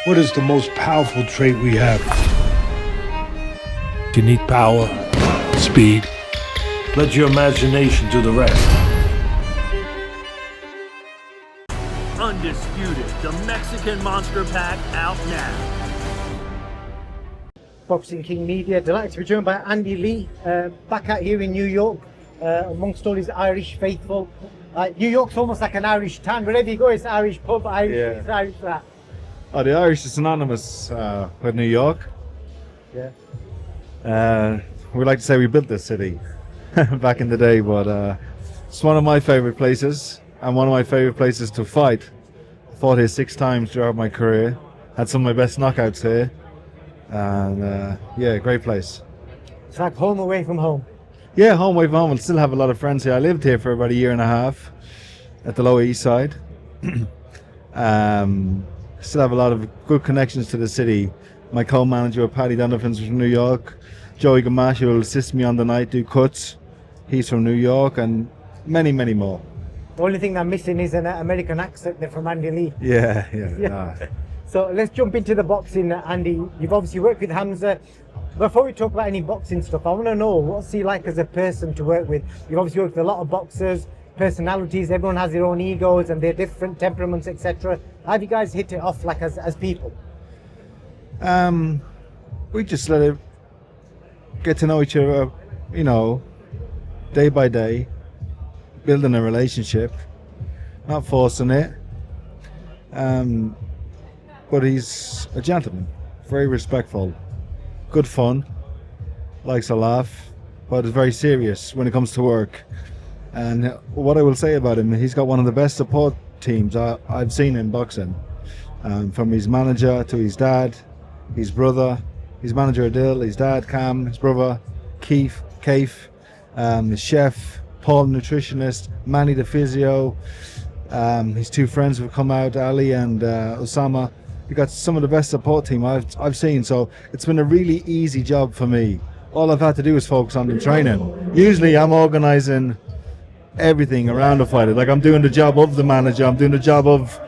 What is the most powerful trait we have? You need power, speed. Let your imagination do the rest. Undisputed, the Mexican Monster Pack out now. Boxing King Media, delighted to be joined by Andy Lee, back out here in New York, amongst all his Irish faithful. New York's almost like an Irish town. Wherever you go, it's Irish pub, Irish, Yeah. it's Irish that. Oh, the Irish is synonymous with New York. Yeah. We like to say we built this city back in the day, but it's one of my favorite places and one of my favorite places to fight. I fought here 6 times throughout my career. Had some of my best knockouts here, and yeah, great place. It's like home away from home. Yeah, home away from home. I still have a lot of friends here. I lived here for about a year and a half at the Lower East Side. Still have a lot of good connections to the city. My co-manager, Paddy Donovan's from New York. Joey Gamache will assist me on the night, do cuts. He's from New York, and many, many more. The only thing I'm missing is an American accent there from Andy Lee. Yeah. Yeah. So let's jump into the boxing, Andy. You've obviously worked with Hamza. Before we talk about any boxing stuff, I want to know, what's he like as a person to work with? You've obviously worked with a lot of boxers, personalities, everyone has their own egos and their different temperaments, etc. How have you guys hit it off like as people? We just let it get to know each other, you know, day by day, building a relationship, not forcing it. But he's a gentleman, very respectful, good fun, likes a laugh, but is very serious when it comes to work. And what I will say about him, he's got one of the best support teams I've seen in boxing. From his manager to his dad, his brother, his manager Adil, his dad Cam, his brother Keith, his chef, Paul the nutritionist, Manny the physio, his 2 friends have come out, Ali and Osama. We got some of the best support team I've seen, so it's been a really easy job for me. All I've had to do is focus on the training. Usually I'm organising everything around the fighter. Like, I'm doing the job of the manager, I'm doing the job of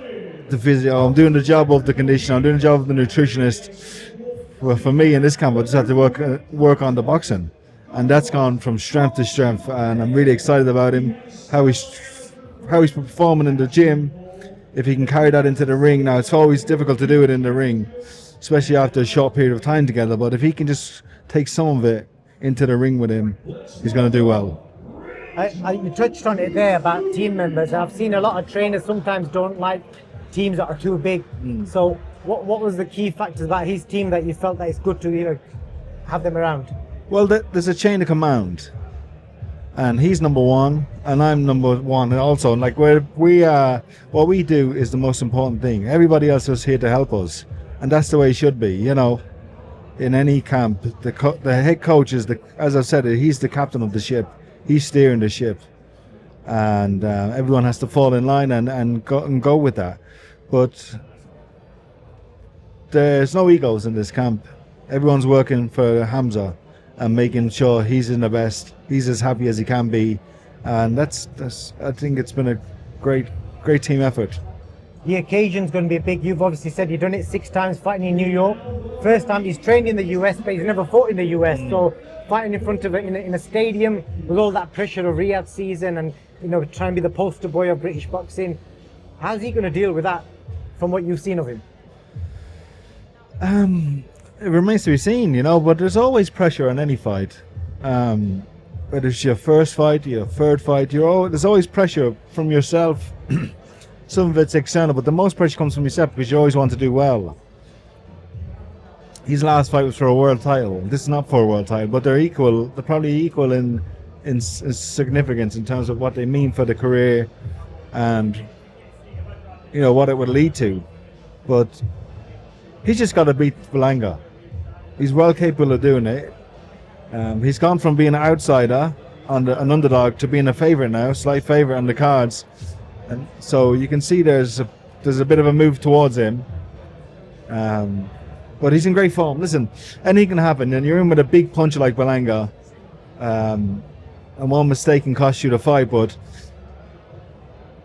the physio, I'm doing the job of the conditioner, I'm doing the job of the nutritionist. Well, for me in this camp, I just had to work on the boxing, and that's gone from strength to strength. And I'm really excited about him, how he's performing in the gym. If he can carry that into the ring, now it's always difficult to do it in the ring, especially after a short period of time together. But if he can just take some of it into the ring with him, he's going to do well. You touched on it there about team members. I've seen a lot of trainers sometimes don't like teams that are too big. So what was the key factors about his team that you felt that it's good to have them around? Well, there's a chain of command, and he's number 1 and I'm number 1 also. Like, what we do is the most important thing. Everybody else is here to help us, and that's the way it should be. You know, in any camp, the head coach is as I said, he's the captain of the ship. He's steering the ship, and everyone has to fall in line and go with that. But there's no egos in this camp. Everyone's working for Hamza and making sure he's in the best. He's as happy as he can be, and that's. I think it's been a great team effort. The occasion's going to be big. You've obviously said you've done it 6 times fighting in New York. First time he's trained in the US, but he's never fought in the US. So fighting in front of it in a stadium with all that pressure of Riyadh season and trying to be the poster boy of British boxing, how's he going to deal with that from what you've seen of him? It remains to be seen, but there's always pressure on any fight. Whether it's your first fight, your third fight, there's always pressure from yourself. Some of it's external, but the most pressure comes from yourself because you always want to do well. His last fight was for a world title. This is not for a world title, but they're equal. They're probably equal in significance in terms of what they mean for the career and what it would lead to. But he's just got to beat Berlanga. He's well capable of doing it. He's gone from being an outsider, an underdog, to being a favourite now, slight favourite on the cards. And so you can see there's a bit of a move towards him. But he's in great form. Listen, anything can happen, and you're in with a big puncher like Berlanga, and one mistake can cost you the fight. But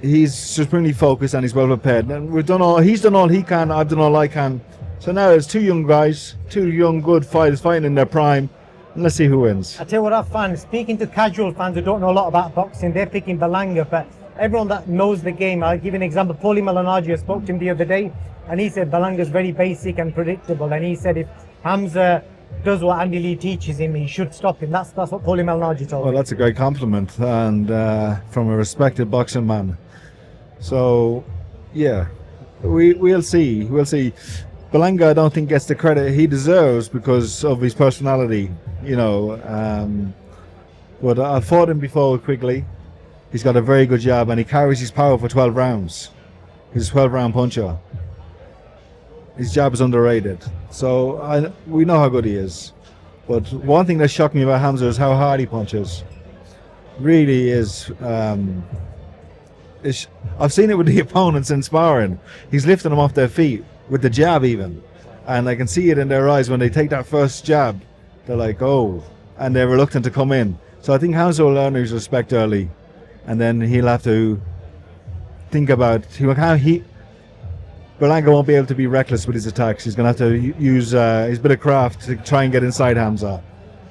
he's supremely focused and he's well prepared. And he's done all he can. I've done all I can So now it's two young guys, two young good fighters fighting in their prime. And let's see who wins. I tell you what I find, speaking to casual fans who don't know a lot about boxing, they're picking Berlanga, but everyone that knows the game, I'll give you an example. Paulie Malignaggi, I spoke to him the other day, and he said Berlanga's very basic and predictable, and he said if Hamza does what Andy Lee teaches him, he should stop him. That's what Paulie Malignaggi told Well, me. that's a great compliment, and from a respected boxing man. So, yeah, we'll see. We'll see. Berlanga, I don't think gets the credit he deserves because of his personality, you know. But I fought him before quickly. He's got a very good jab, and he carries his power for 12 rounds. He's a 12-round puncher. His jab is underrated. So we know how good he is. But one thing that shocked me about Hamza is how hard he punches. Really is. I've seen it with the opponents in sparring. He's lifting them off their feet with the jab even. And I can see it in their eyes when they take that first jab. They're like, oh, and they're reluctant to come in. So I think Hamza will learn his respect early. And then he'll have to think about Berlanga won't be able to be reckless with his attacks. He's going to have to use his bit of craft to try and get inside Hamza.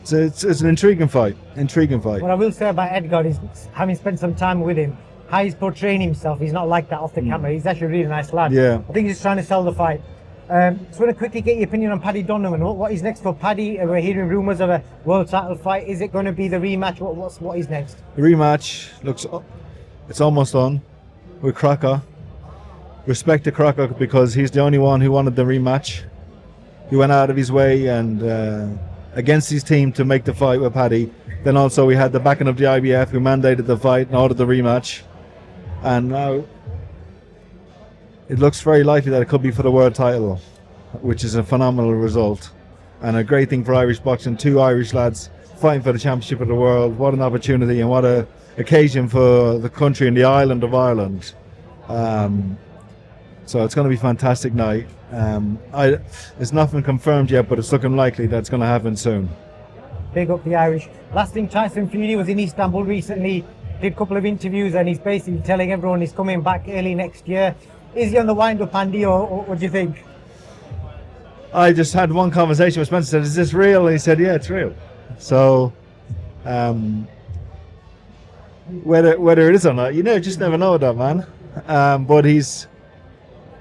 So it's an intriguing fight. What I will say about Edgar is, having spent some time with him, how he's portraying himself, he's not like that off the camera. He's actually a really nice lad. Yeah. I think he's trying to sell the fight. Just want to quickly get your opinion on Paddy Donovan. What is next for Paddy? We're hearing rumours of a world title fight. Is it going to be the rematch? What is next? The rematch it's almost on with Crocker. Respect to Crocker because he's the only one who wanted the rematch. He went out of his way and against his team to make the fight with Paddy. Then also we had the backing of the IBF who mandated the fight and ordered the rematch. And now it looks very likely that it could be for the world title, which is a phenomenal result and a great thing for Irish boxing. Two Irish lads fighting for the championship of the world. What an opportunity and what a occasion for the country and the island of Ireland. So it's going to be a fantastic night. It's nothing confirmed yet, but it's looking likely that it's going to happen soon. Big up the Irish. Last thing, Tyson Fury was in Istanbul recently, did a couple of interviews, and he's basically telling everyone he's coming back early next year. Is he on the wind-up, Andy, or what do you think? I just had one conversation with Spencer, said, is this real? And he said, yeah, it's real. So, whether it is or not, just never know that, man. But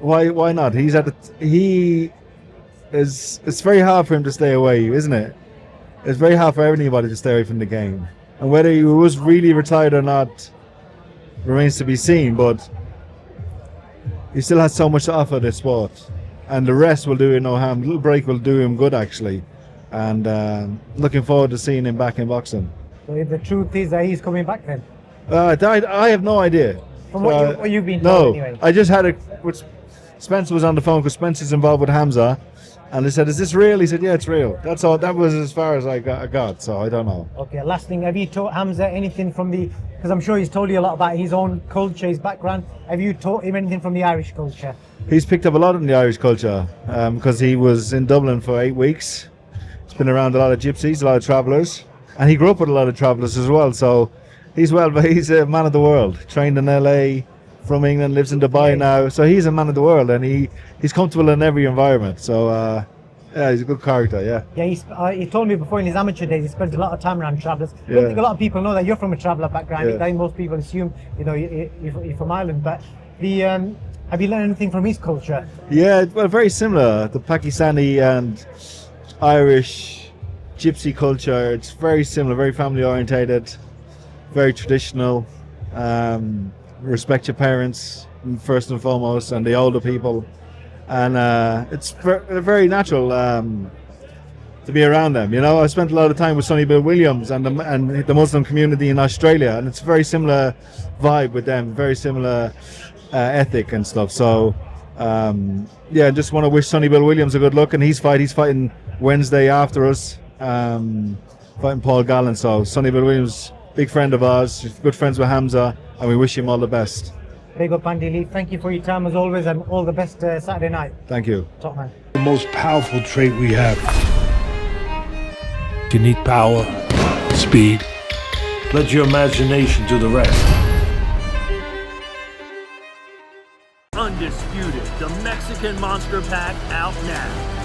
why not? It's very hard for him to stay away, isn't it? It's very hard for anybody to stay away from the game. And whether he was really retired or not remains to be seen, but he still has so much to offer this sport. And the rest will do him no harm. A little break will do him good, actually. And looking forward to seeing him back in boxing. So the truth is that he's coming back then? I have no idea. From what you've been told, anyway. I just had Spencer was on the phone because Spencer's involved with Hamza, and they said, "Is this real?" He said, "Yeah, it's real." That's all. That was as far as I got. So I don't know. Okay. Last thing, have you taught Hamza anything from because I'm sure he's told you a lot about his own culture, his background. Have you taught him anything from the Irish culture? He's picked up a lot in the Irish culture because he was in Dublin for 8 weeks. He's been around a lot of gypsies, a lot of travellers, and he grew up with a lot of travellers as well. So he's a man of the world. Trained in LA, from England, lives in Dubai now. So he's a man of the world, and he's comfortable in every environment. So yeah, he's a good character. Yeah. Yeah, he told me before in his amateur days he spent a lot of time around travellers. I Yeah. don't think a lot of people know that you're from a traveller background. Yeah. I think most people assume you're from Ireland. But have you learned anything from his culture? Yeah, well, very similar. The Pakistani and Irish gypsy culture. It's very similar, very family orientated, very traditional. Respect your parents first and foremost, and the older people, and it's very natural to be around them. I spent a lot of time with Sonny Bill Williams and the Muslim community in Australia, and it's a very similar vibe with them, very similar ethic and stuff. So yeah, just want to wish Sonny Bill Williams a good luck, and he's fighting Wednesday after us, fighting Paul Gallen. So Sonny Bill Williams, big friend of ours, he's good friends with Hamza, and we wish him all the best. Big up, Andy Lee. Thank you for your time as always, and all the best Saturday night. Thank you. Top man. The most powerful trait we have. You need power, speed. Let your imagination do the rest. Undisputed. Undisputed, the Mexican Monster Pack out now.